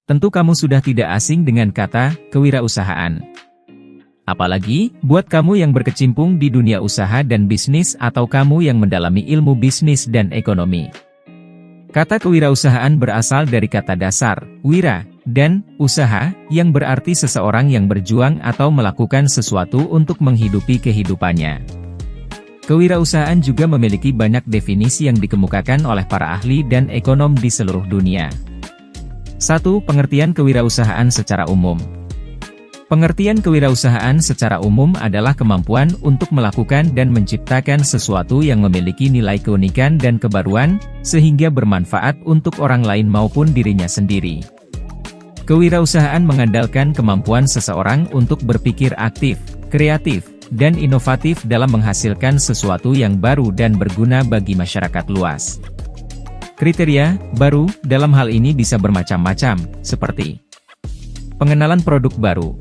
Tentu kamu sudah tidak asing dengan kata kewirausahaan. Apalagi, buat kamu yang berkecimpung di dunia usaha dan bisnis atau kamu yang mendalami ilmu bisnis dan ekonomi. Kata kewirausahaan berasal dari kata dasar, wira, dan usaha, yang berarti seseorang yang berjuang atau melakukan sesuatu untuk menghidupi kehidupannya. Kewirausahaan juga memiliki banyak definisi yang dikemukakan oleh para ahli dan ekonom di seluruh dunia. 1. Pengertian kewirausahaan secara umum. Pengertian kewirausahaan secara umum adalah kemampuan untuk melakukan dan menciptakan sesuatu yang memiliki nilai keunikan dan kebaruan, sehingga bermanfaat untuk orang lain maupun dirinya sendiri. Kewirausahaan mengandalkan kemampuan seseorang untuk berpikir aktif, kreatif, dan inovatif dalam menghasilkan sesuatu yang baru dan berguna bagi masyarakat luas. Kriteria baru dalam hal ini bisa bermacam-macam, seperti pengenalan produk baru,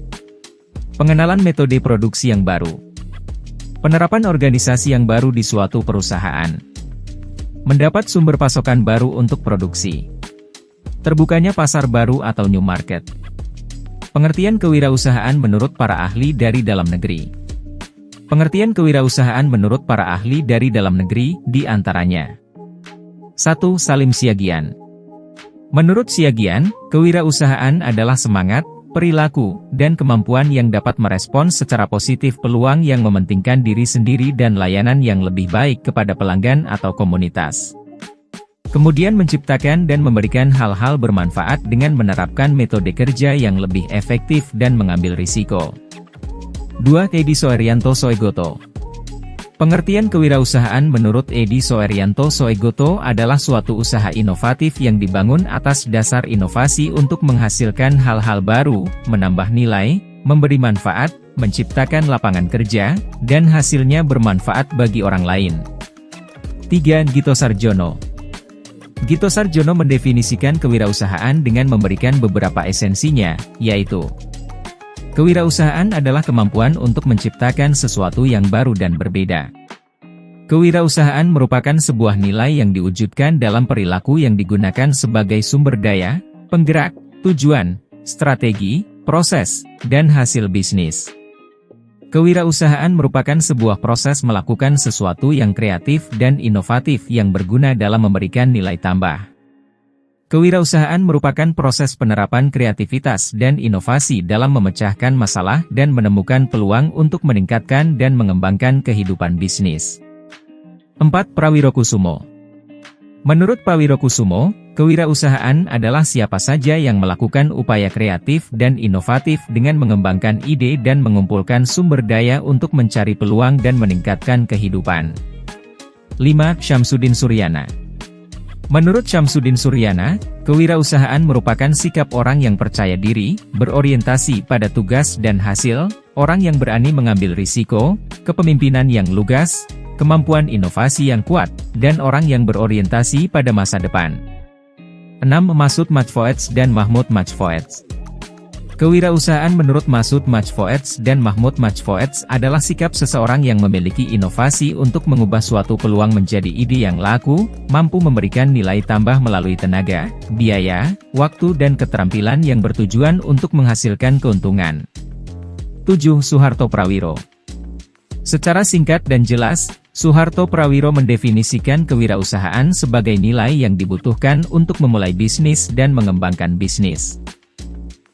pengenalan metode produksi yang baru, penerapan organisasi yang baru di suatu perusahaan, mendapat sumber pasokan baru untuk produksi, terbukanya pasar baru atau new market. Pengertian kewirausahaan menurut para ahli dari dalam negeri. Pengertian kewirausahaan menurut para ahli dari dalam negeri, di antaranya 1. Salim Siagian. Menurut Siagian, kewirausahaan adalah semangat, perilaku, dan kemampuan yang dapat merespons secara positif peluang yang mementingkan diri sendiri dan layanan yang lebih baik kepada pelanggan atau komunitas. Kemudian menciptakan dan memberikan hal-hal bermanfaat dengan menerapkan metode kerja yang lebih efektif dan mengambil risiko. 2. Edi Soerianto Soegoto. Pengertian kewirausahaan menurut Edi Soerianto Soegoto adalah suatu usaha inovatif yang dibangun atas dasar inovasi untuk menghasilkan hal-hal baru, menambah nilai, memberi manfaat, menciptakan lapangan kerja, dan hasilnya bermanfaat bagi orang lain. 3. Gito Sarjono. Gito Sarjono mendefinisikan kewirausahaan dengan memberikan beberapa esensinya, yaitu kewirausahaan adalah kemampuan untuk menciptakan sesuatu yang baru dan berbeda. Kewirausahaan merupakan sebuah nilai yang diwujudkan dalam perilaku yang digunakan sebagai sumber daya, penggerak, tujuan, strategi, proses, dan hasil bisnis. Kewirausahaan merupakan sebuah proses melakukan sesuatu yang kreatif dan inovatif yang berguna dalam memberikan nilai tambah. Kewirausahaan merupakan proses penerapan kreativitas dan inovasi dalam memecahkan masalah dan menemukan peluang untuk meningkatkan dan mengembangkan kehidupan bisnis. 4. Prawirokusumo. Menurut Prawirokusumo, kewirausahaan adalah siapa saja yang melakukan upaya kreatif dan inovatif dengan mengembangkan ide dan mengumpulkan sumber daya untuk mencari peluang dan meningkatkan kehidupan. 5. Syamsuddin Suryana. Menurut Syamsuddin Suryana, kewirausahaan merupakan sikap orang yang percaya diri, berorientasi pada tugas dan hasil, orang yang berani mengambil risiko, kepemimpinan yang lugas, kemampuan inovasi yang kuat, dan orang yang berorientasi pada masa depan. 6. Masud Majfouets dan Mahmud Majfouets. Kewirausahaan menurut Masud Majfouets dan Mahmud Majfouets adalah sikap seseorang yang memiliki inovasi untuk mengubah suatu peluang menjadi ide yang laku, mampu memberikan nilai tambah melalui tenaga, biaya, waktu dan keterampilan yang bertujuan untuk menghasilkan keuntungan. 7. Suharto Prawiro. Secara singkat dan jelas, Suharto Prawiro mendefinisikan kewirausahaan sebagai nilai yang dibutuhkan untuk memulai bisnis dan mengembangkan bisnis.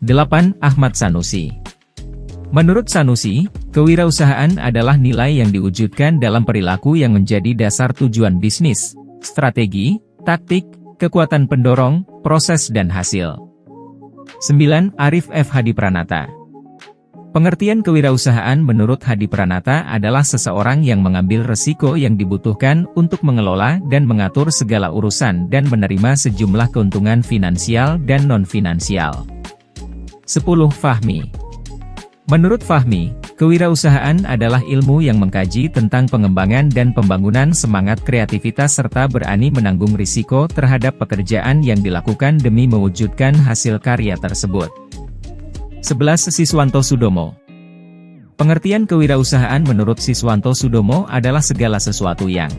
8. Ahmad Sanusi. Menurut Sanusi, kewirausahaan adalah nilai yang diwujudkan dalam perilaku yang menjadi dasar tujuan bisnis, strategi, taktik, kekuatan pendorong, proses dan hasil. 9. Arif F. Hadi Pranata. Pengertian kewirausahaan menurut Hadi Pranata adalah seseorang yang mengambil resiko yang dibutuhkan untuk mengelola dan mengatur segala urusan dan menerima sejumlah keuntungan finansial dan non-finansial. 10. Fahmi. Menurut Fahmi, kewirausahaan adalah ilmu yang mengkaji tentang pengembangan dan pembangunan semangat kreativitas serta berani menanggung risiko terhadap pekerjaan yang dilakukan demi mewujudkan hasil karya tersebut. 11. Siswanto Sudomo. Pengertian kewirausahaan menurut Siswanto Sudomo adalah segala sesuatu yang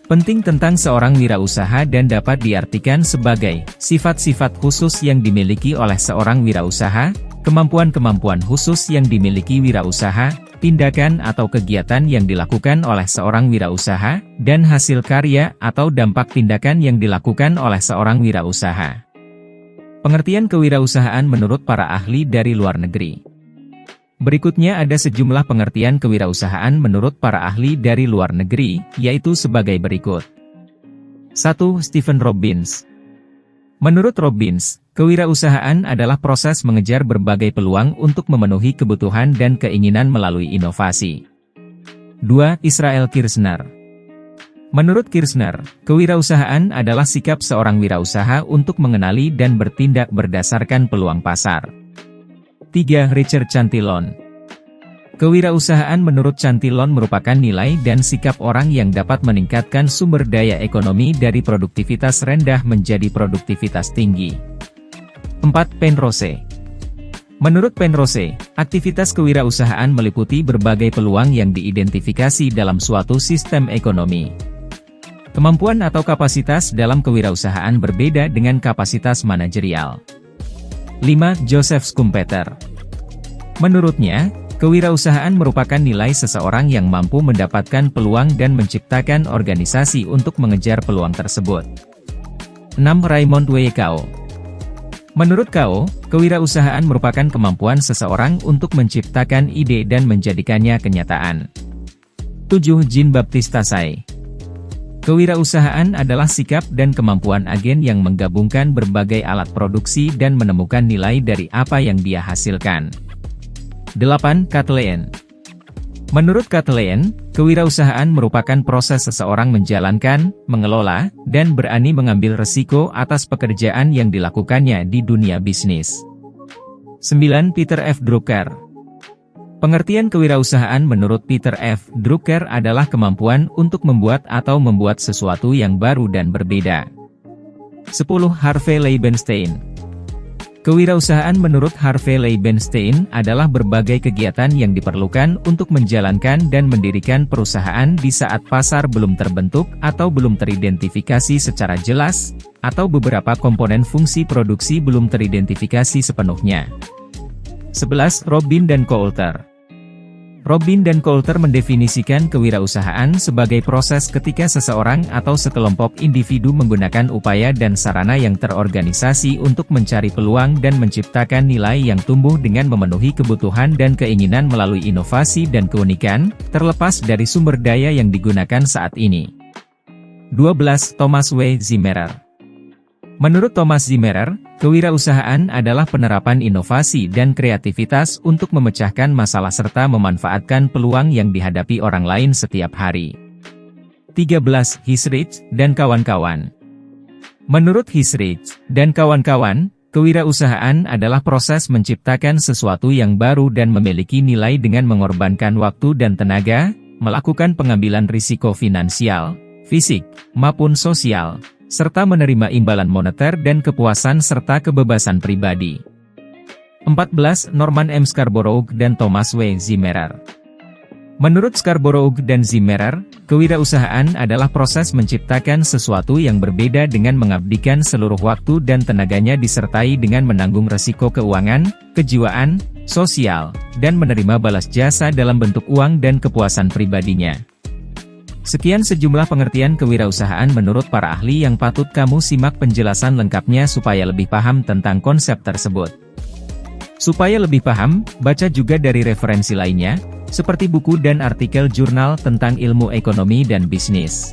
Penting tentang seorang wirausaha dan dapat diartikan sebagai sifat-sifat khusus yang dimiliki oleh seorang wirausaha, kemampuan-kemampuan khusus yang dimiliki wirausaha, tindakan atau kegiatan yang dilakukan oleh seorang wirausaha, dan hasil karya atau dampak tindakan yang dilakukan oleh seorang wirausaha. Pengertian kewirausahaan menurut para ahli dari luar negeri. Berikutnya ada sejumlah pengertian kewirausahaan menurut para ahli dari luar negeri, yaitu sebagai berikut. 1. Stephen Robbins. Menurut Robbins, kewirausahaan adalah proses mengejar berbagai peluang untuk memenuhi kebutuhan dan keinginan melalui inovasi. 2. Israel Kirzner. Menurut Kirzner, kewirausahaan adalah sikap seorang wirausaha untuk mengenali dan bertindak berdasarkan peluang pasar. 3. Richard Cantillon. Kewirausahaan menurut Cantillon merupakan nilai dan sikap orang yang dapat meningkatkan sumber daya ekonomi dari produktivitas rendah menjadi produktivitas tinggi. 4. Penrose. Menurut Penrose, aktivitas kewirausahaan meliputi berbagai peluang yang diidentifikasi dalam suatu sistem ekonomi. Kemampuan atau kapasitas dalam kewirausahaan berbeda dengan kapasitas manajerial. 5. Joseph Schumpeter. Menurutnya, kewirausahaan merupakan nilai seseorang yang mampu mendapatkan peluang dan menciptakan organisasi untuk mengejar peluang tersebut. 6. Raymond W. Kao. Menurut Kao, kewirausahaan merupakan kemampuan seseorang untuk menciptakan ide dan menjadikannya kenyataan. 7. Jean-Baptiste Say. Kewirausahaan adalah sikap dan kemampuan agen yang menggabungkan berbagai alat produksi dan menemukan nilai dari apa yang dia hasilkan. 8. Kathleen. Menurut Kathleen, kewirausahaan merupakan proses seseorang menjalankan, mengelola, dan berani mengambil resiko atas pekerjaan yang dilakukannya di dunia bisnis. 9. Peter F. Drucker. Pengertian kewirausahaan menurut Peter F. Drucker adalah kemampuan untuk membuat atau membuat sesuatu yang baru dan berbeda. 10. Harvey Leibenstein. Kewirausahaan menurut Harvey Leibenstein adalah berbagai kegiatan yang diperlukan untuk menjalankan dan mendirikan perusahaan di saat pasar belum terbentuk atau belum teridentifikasi secara jelas, atau beberapa komponen fungsi produksi belum teridentifikasi sepenuhnya. 11. Robin dan Coulter. Robin dan Coulter mendefinisikan kewirausahaan sebagai proses ketika seseorang atau sekelompok individu menggunakan upaya dan sarana yang terorganisasi untuk mencari peluang dan menciptakan nilai yang tumbuh dengan memenuhi kebutuhan dan keinginan melalui inovasi dan keunikan, terlepas dari sumber daya yang digunakan saat ini. 12. Thomas W. Zimmerer. Menurut Thomas Zimmerer, kewirausahaan adalah penerapan inovasi dan kreativitas untuk memecahkan masalah serta memanfaatkan peluang yang dihadapi orang lain setiap hari. 13. Hisrich dan kawan-kawan. Menurut Hisrich dan kawan-kawan, kewirausahaan adalah proses menciptakan sesuatu yang baru dan memiliki nilai dengan mengorbankan waktu dan tenaga, melakukan pengambilan risiko finansial, fisik, maupun sosial, serta menerima imbalan moneter dan kepuasan serta kebebasan pribadi. 14. Norman M. Scarborough dan Thomas W. Zimmerer. Menurut Scarborough dan Zimmerer, kewirausahaan adalah proses menciptakan sesuatu yang berbeda dengan mengabdikan seluruh waktu dan tenaganya disertai dengan menanggung resiko keuangan, kejiwaan, sosial, dan menerima balas jasa dalam bentuk uang dan kepuasan pribadinya. Sekian sejumlah pengertian kewirausahaan menurut para ahli yang patut kamu simak penjelasan lengkapnya supaya lebih paham tentang konsep tersebut. Supaya lebih paham, baca juga dari referensi lainnya, seperti buku dan artikel jurnal tentang ilmu ekonomi dan bisnis.